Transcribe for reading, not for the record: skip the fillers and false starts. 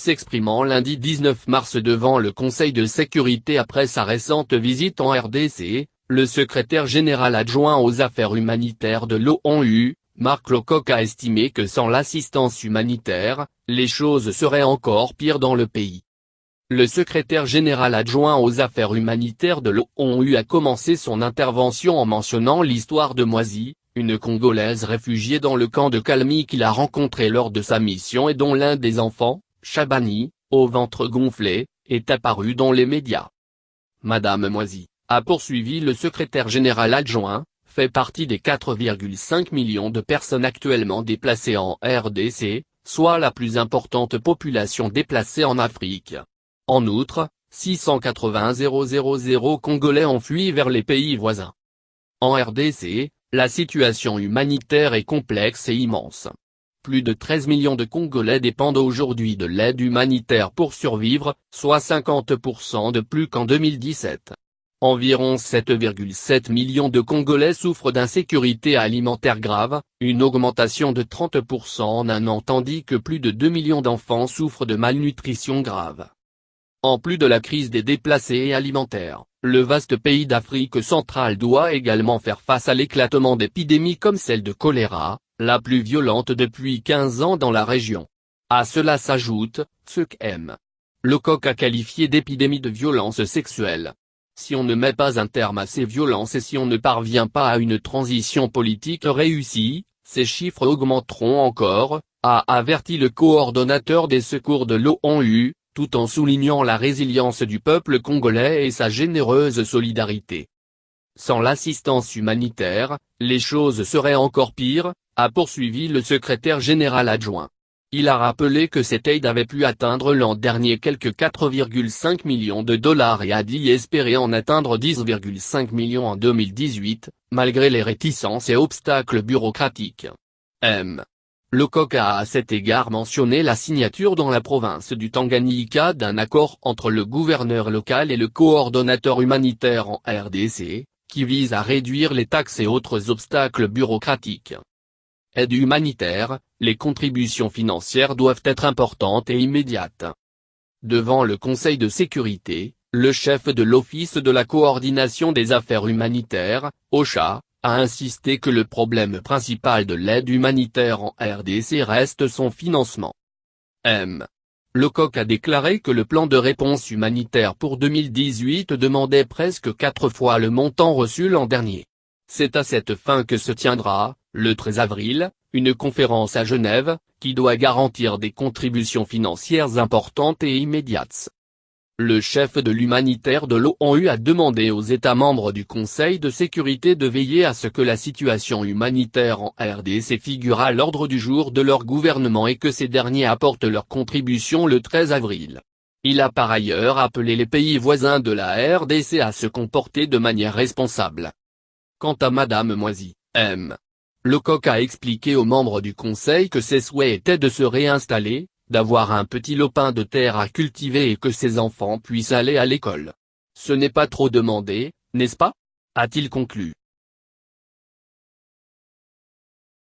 s'exprimant lundi 19 mars devant le Conseil de sécurité après sa récente visite en RDC, le secrétaire général adjoint aux affaires humanitaires de l'ONU, Mark Lowcock a estimé que sans l'assistance humanitaire, les choses seraient encore pires dans le pays. Le secrétaire général adjoint aux affaires humanitaires de l'ONU a commencé son intervention en mentionnant l'histoire de Moisy, une Congolaise réfugiée dans le camp de Kalmi qu'il a rencontrée lors de sa mission et dont l'un des enfants, Shabani, au ventre gonflé, est apparu dans les médias. Madame Moisy, a poursuivi le secrétaire général adjoint, fait partie des 4,5 millions de personnes actuellement déplacées en RDC, soit la plus importante population déplacée en Afrique. En outre, 680 000 Congolais ont fui vers les pays voisins. En RDC, la situation humanitaire est complexe et immense. Plus de 13 millions de Congolais dépendent aujourd'hui de l'aide humanitaire pour survivre, soit 50% de plus qu'en 2017. Environ 7,7 millions de Congolais souffrent d'insécurité alimentaire grave, une augmentation de 30% en un an tandis que plus de 2 millions d'enfants souffrent de malnutrition grave. En plus de la crise des déplacés alimentaires, le vaste pays d'Afrique centrale doit également faire face à l'éclatement d'épidémies comme celle de choléra, la plus violente depuis 15 ans dans la région. À cela s'ajoute, ce qu'M. Lowcock a qualifié d'épidémie de violence sexuelle. Si on ne met pas un terme à ces violences et si on ne parvient pas à une transition politique réussie, ces chiffres augmenteront encore, a averti le coordonnateur des secours de l'ONU, tout en soulignant la résilience du peuple congolais et sa généreuse solidarité. Sans l'assistance humanitaire, les choses seraient encore pires, a poursuivi le secrétaire général adjoint. Il a rappelé que cette aide avait pu atteindre l'an dernier quelques 4,5 millions de dollars et a dit espérer en atteindre 10,5 millions en 2018, malgré les réticences et obstacles bureaucratiques. M. Lowcock a à cet égard mentionné la signature dans la province du Tanganyika d'un accord entre le gouverneur local et le coordonnateur humanitaire en RDC, qui vise à réduire les taxes et autres obstacles bureaucratiques. Aide humanitaire, les contributions financières doivent être importantes et immédiates. Devant le Conseil de sécurité, le chef de l'Office de la coordination des affaires humanitaires, OCHA, a insisté que le problème principal de l'aide humanitaire en RDC reste son financement. M. Lowcock a déclaré que le plan de réponse humanitaire pour 2018 demandait presque 4 fois le montant reçu l'an dernier. C'est à cette fin que se tiendra, le 13 avril, une conférence à Genève, qui doit garantir des contributions financières importantes et immédiates. Le chef de l'humanitaire de l'ONU a demandé aux États membres du Conseil de sécurité de veiller à ce que la situation humanitaire en RDC figure à l'ordre du jour de leur gouvernement et que ces derniers apportent leur contribution le 13 avril. Il a par ailleurs appelé les pays voisins de la RDC à se comporter de manière responsable. Quant à Madame Moisy, M. Lowcock a expliqué aux membres du Conseil que ses souhaits étaient de se réinstaller, d'avoir un petit lopin de terre à cultiver et que ses enfants puissent aller à l'école. Ce n'est pas trop demandé, n'est-ce pas ? A-t-il conclu.